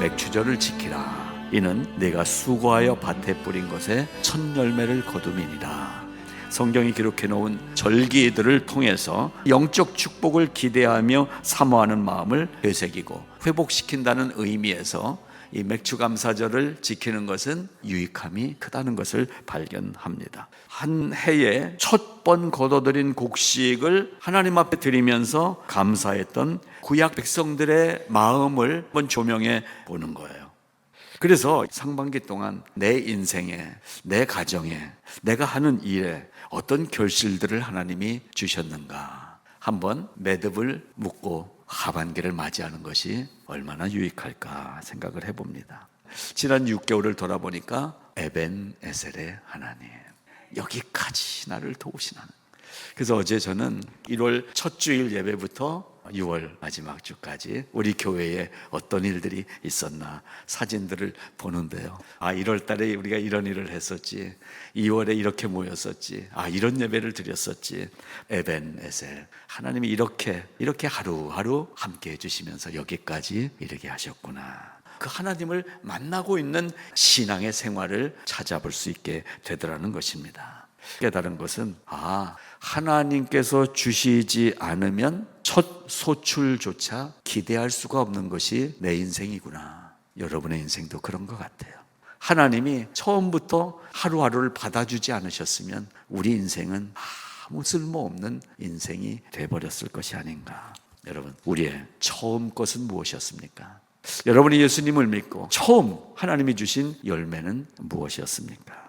맥추절을 지키라. 이는 네가 수고하여 밭에 뿌린 것에 첫 열매를 거둠이니라. 성경이 기록해 놓은 절기들을 통해서 영적 축복을 기대하며 사모하는 마음을 되새기고 회복시킨다는 의미에서 이 맥추감사절을 지키는 것은 유익함이 크다는 것을 발견합니다. 한 해에 첫 번 거둬들인 곡식을 하나님 앞에 드리면서 감사했던 구약 백성들의 마음을 한번 조명해 보는 거예요. 그래서 상반기 동안 내 인생에, 내 가정에, 내가 하는 일에 어떤 결실들을 하나님이 주셨는가 한번 매듭을 묶고 하반기를 맞이하는 것이 얼마나 유익할까 생각을 해봅니다. 지난 6개월을 돌아보니까 에벤에셀의 하나님, 여기까지 나를 도우신 하나님. 그래서 어제 저는 1월 첫 주일 예배부터 6월 마지막 주까지 우리 교회에 어떤 일들이 있었나 사진들을 보는데요. 1월 달에 우리가 이런 일을 했었지, 2월에 이렇게 모였었지, 이런 예배를 드렸었지. 에벤에셀 하나님이 이렇게 하루하루 함께 해주시면서 여기까지 이르게 하셨구나. 그 하나님을 만나고 있는 신앙의 생활을 찾아볼 수 있게 되더라는 것입니다. 깨달은 것은 하나님께서 주시지 않으면 첫 소출조차 기대할 수가 없는 것이 내 인생이구나. 여러분의 인생도 그런 것 같아요. 하나님이 처음부터 하루하루를 받아주지 않으셨으면 우리 인생은 아무 쓸모없는 인생이 돼버렸을 것이 아닌가. 여러분, 우리의 처음 것은 무엇이었습니까? 여러분이 예수님을 믿고 처음 하나님이 주신 열매는 무엇이었습니까?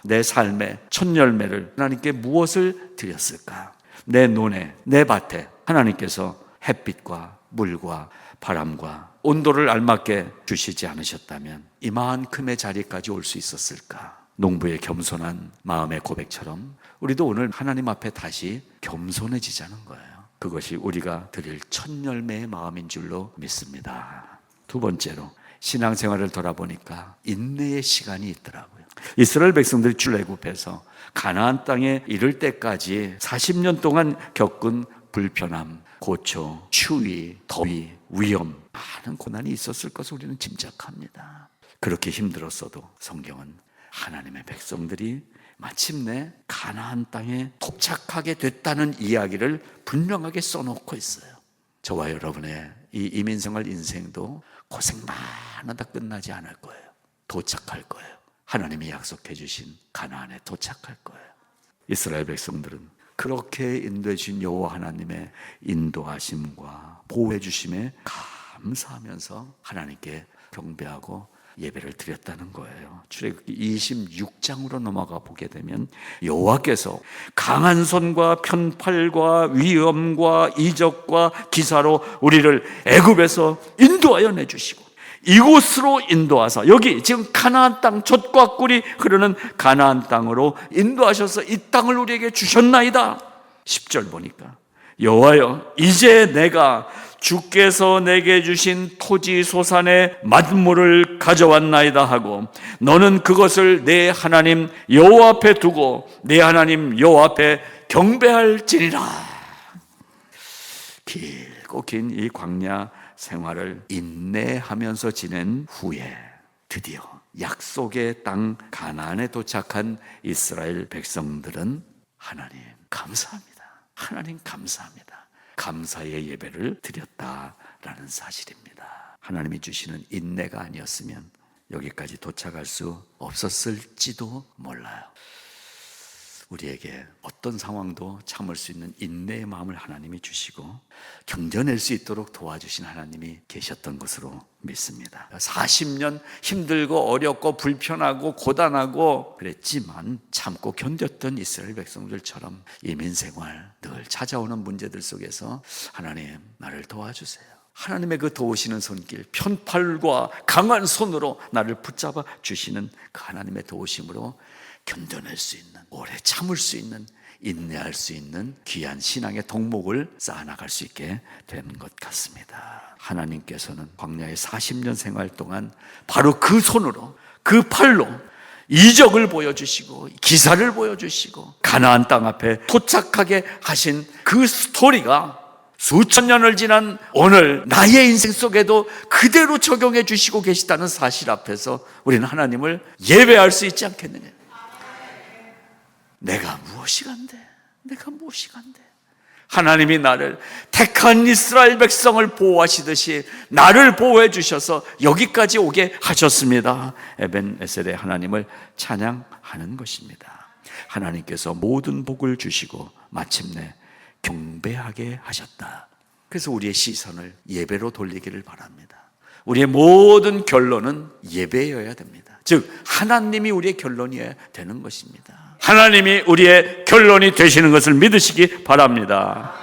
내 삶의 첫 열매를 하나님께 무엇을 드렸을까? 내 논에, 내 밭에 하나님께서 햇빛과 물과 바람과 온도를 알맞게 주시지 않으셨다면 이만큼의 자리까지 올 수 있었을까? 농부의 겸손한 마음의 고백처럼 우리도 오늘 하나님 앞에 다시 겸손해지자는 거예요. 그것이 우리가 드릴 첫 열매의 마음인 줄로 믿습니다. 두 번째로, 신앙생활을 돌아보니까 인내의 시간이 있더라고요. 이스라엘 백성들이 출애굽해서 가나안 땅에 이를 때까지 40년 동안 겪은 불편함, 고초, 추위, 더위, 위험, 많은 고난이 있었을 것을 우리는 짐작합니다. 그렇게 힘들었어도 성경은 하나님의 백성들이 마침내 가나안 땅에 도착하게 됐다는 이야기를 분명하게 써놓고 있어요. 저와 여러분의 이 이민생활 인생도 고생 많아다 끝나지 않을 거예요. 도착할 거예요. 하나님이 약속해 주신 가나안에 도착할 거예요. 이스라엘 백성들은 그렇게 인도해 주신 여호와 하나님의 인도하심과 보호해 주심에 감사하면서 하나님께 경배하고 예배를 드렸다는 거예요. 출애굽기 26장으로 넘어가 보게 되면 여호와께서 강한 손과 편팔과 위엄과 이적과 기사로 우리를 애굽에서 인도하여 내주시고 이곳으로 인도하사, 여기 지금 가나안 땅, 젖과 꿀이 흐르는 가나안 땅으로 인도하셔서 이 땅을 우리에게 주셨나이다. 10절 보니까 여호와여, 이제 내가 주께서 내게 주신 토지 소산의 만물을 가져왔나이다 하고 너는 그것을 내 하나님 여호와 앞에 두고 내 하나님 여호와 앞에 경배할지니라. 길고 긴 이 광야 생활을 인내하면서 지낸 후에 드디어 약속의 땅 가나안에 도착한 이스라엘 백성들은 하나님 감사합니다. 하나님 감사합니다. 감사의 예배를 드렸다라는 사실입니다. 하나님이 주시는 인내가 아니었으면 여기까지 도착할 수 없었을지도 몰라요. 우리에게 어떤 상황도 참을 수 있는 인내의 마음을 하나님이 주시고 견뎌낼 수 있도록 도와주신 하나님이 계셨던 것으로 믿습니다. 40년 힘들고 어렵고 불편하고 고단하고 그랬지만 참고 견뎠던 이스라엘 백성들처럼 이민생활, 늘 찾아오는 문제들 속에서 하나님 나를 도와주세요. 하나님의 그 도우시는 손길, 편팔과 강한 손으로 나를 붙잡아 주시는 그 하나님의 도우심으로 견뎌낼 수 있는, 오래 참을 수 있는, 인내할 수 있는 귀한 신앙의 덕목을 쌓아나갈 수 있게 되는 것 같습니다. 하나님께서는 광야의 40년 생활 동안 바로 그 손으로, 그 팔로 이적을 보여주시고 기사를 보여주시고 가나안 땅 앞에 도착하게 하신 그 스토리가 수천 년을 지난 오늘 나의 인생 속에도 그대로 적용해 주시고 계시다는 사실 앞에서 우리는 하나님을 예배할 수 있지 않겠느냐. 내가 무엇이 간데, 내가 무엇이 간데. 하나님이 나를 택한 이스라엘 백성을 보호하시듯이 나를 보호해 주셔서 여기까지 오게 하셨습니다. 에벤에셀의 하나님을 찬양하는 것입니다. 하나님께서 모든 복을 주시고 마침내 경배하게 하셨다. 그래서 우리의 시선을 예배로 돌리기를 바랍니다. 우리의 모든 결론은 예배여야 됩니다. 즉 하나님이 우리의 결론이어야 되는 것입니다. 하나님이 우리의 결론이 되시는 것을 믿으시기 바랍니다.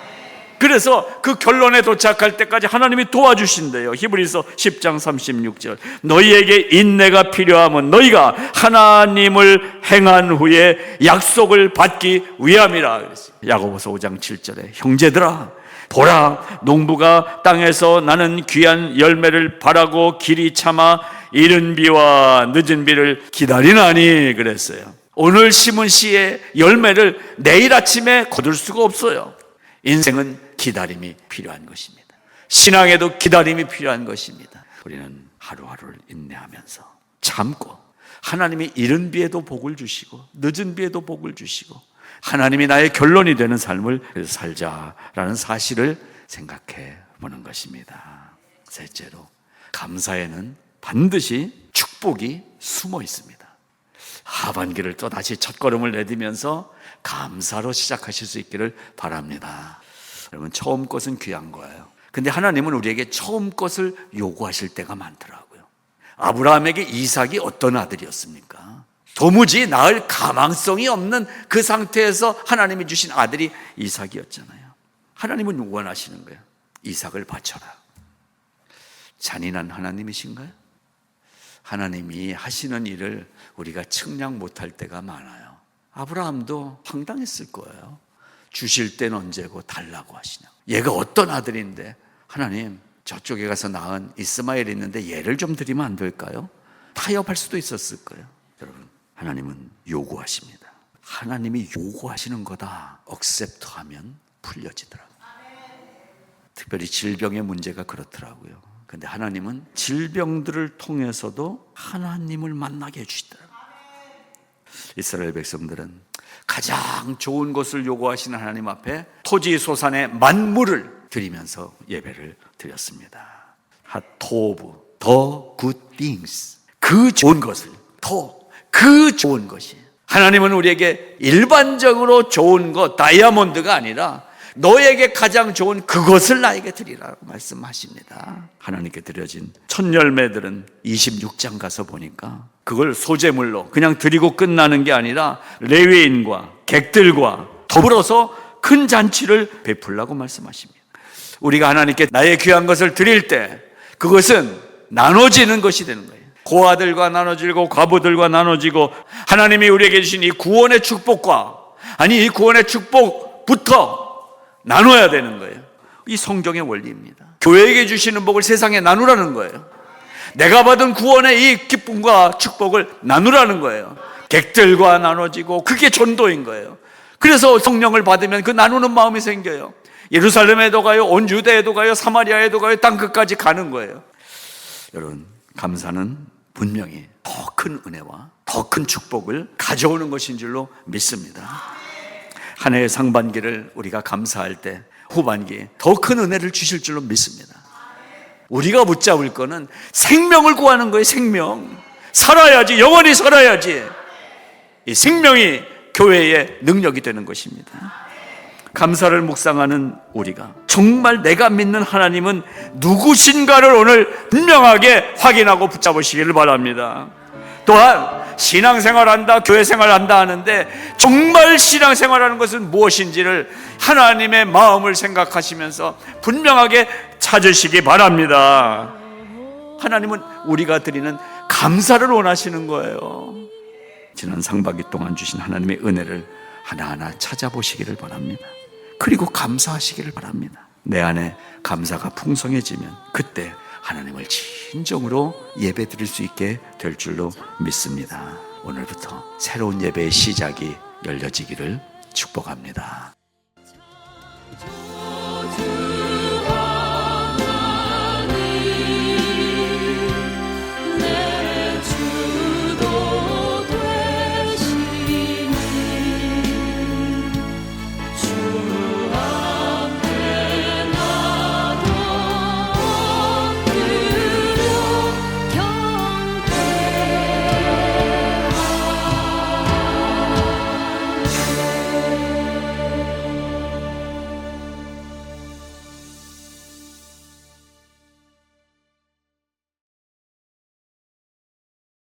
그래서 그 결론에 도착할 때까지 하나님이 도와주신대요. 히브리서 10장 36절 너희에게 인내가 필요하면 너희가 하나님을 행한 후에 약속을 받기 위함이라 그랬어요. 야고보서 5장 7절에 형제들아 보라 농부가 땅에서 나는 귀한 열매를 바라고 길이 참아 이른 비와 늦은 비를 기다리나니 그랬어요. 오늘 심은 씨의 열매를 내일 아침에 거둘 수가 없어요. 인생은 기다림이 필요한 것입니다. 신앙에도 기다림이 필요한 것입니다. 우리는 하루하루를 인내하면서 참고 하나님이 이른 비에도 복을 주시고 늦은 비에도 복을 주시고 하나님이 나의 결론이 되는 삶을 살자라는 사실을 생각해 보는 것입니다. 셋째로 감사에는 반드시 축복이 숨어 있습니다. 하반기를 또 다시 첫걸음을 내디면서 감사로 시작하실 수 있기를 바랍니다. 여러분 처음 것은 귀한 거예요. 근데 하나님은 우리에게 처음 것을 요구하실 때가 많더라고요. 아브라함에게 이삭이 어떤 아들이었습니까? 도무지 낳을 가망성이 없는 그 상태에서 하나님이 주신 아들이 이삭이었잖아요. 하나님은 원하시는 거예요. 이삭을 바쳐라. 잔인한 하나님이신가요? 하나님이 하시는 일을 우리가 측량 못할 때가 많아요. 아브라함도 황당했을 거예요. 주실 때는 언제고 달라고 하시냐. 얘가 어떤 아들인데 하나님 저쪽에 가서 낳은 이스마엘이 있는데 얘를 좀 드리면 안 될까요? 타협할 수도 있었을 거예요. 여러분 하나님은 요구하십니다. 하나님이 요구하시는 거다 억셉트하면 풀려지더라고요. 특별히 질병의 문제가 그렇더라고요. 근데 하나님은 질병들을 통해서도 하나님을 만나게 해주시더라고요. 이스라엘 백성들은 가장 좋은 것을 요구하시는 하나님 앞에 토지 소산의 만물을 드리면서 예배를 드렸습니다. 하토브 the good things 그 좋은 것을 그 좋은 것이 하나님은 우리에게 일반적으로 좋은 것 다이아몬드가 아니라 너에게 가장 좋은 그것을 나에게 드리라고 말씀하십니다. 하나님께 드려진 첫 열매들은 26장 가서 보니까 그걸 소제물로 그냥 드리고 끝나는 게 아니라 레위인과 객들과 더불어서 큰 잔치를 베풀라고 말씀하십니다. 우리가 하나님께 나의 귀한 것을 드릴 때 그것은 나눠지는 것이 되는 거예요. 고아들과 나눠지고 과부들과 나눠지고 하나님이 우리에게 주신 이 구원의 축복과 이 구원의 축복부터 나눠야 되는 거예요. 이 성경의 원리입니다. 교회에게 주시는 복을 세상에 나누라는 거예요. 내가 받은 구원의 이 기쁨과 축복을 나누라는 거예요. 객들과 나눠지고 그게 전도인 거예요. 그래서 성령을 받으면 그 나누는 마음이 생겨요. 예루살렘에도 가요, 온 유대에도 가요, 사마리아에도 가요, 땅끝까지 가는 거예요. 여러분 감사는 분명히 더 큰 은혜와 더 큰 축복을 가져오는 것인 줄로 믿습니다. 한 해의 상반기를 우리가 감사할 때 후반기에 더 큰 은혜를 주실 줄로 믿습니다. 우리가 붙잡을 거는 생명을 구하는 거예요. 생명. 살아야지, 영원히 살아야지. 이 생명이 교회의 능력이 되는 것입니다. 감사를 묵상하는 우리가 정말 내가 믿는 하나님은 누구신가를 오늘 분명하게 확인하고 붙잡으시기를 바랍니다. 또한 신앙생활한다, 교회생활한다 하는데 정말 신앙생활하는 것은 무엇인지를 하나님의 마음을 생각하시면서 분명하게 찾으시기 바랍니다. 하나님은 우리가 드리는 감사를 원하시는 거예요. 지난 상반기 동안 주신 하나님의 은혜를 하나하나 찾아보시기를 바랍니다. 그리고 감사하시기를 바랍니다. 내 안에 감사가 풍성해지면 그때 하나님을 진정으로 예배 드릴 수 있게 될 줄로 믿습니다. 오늘부터 새로운 예배의 시작이 열려지기를 축복합니다.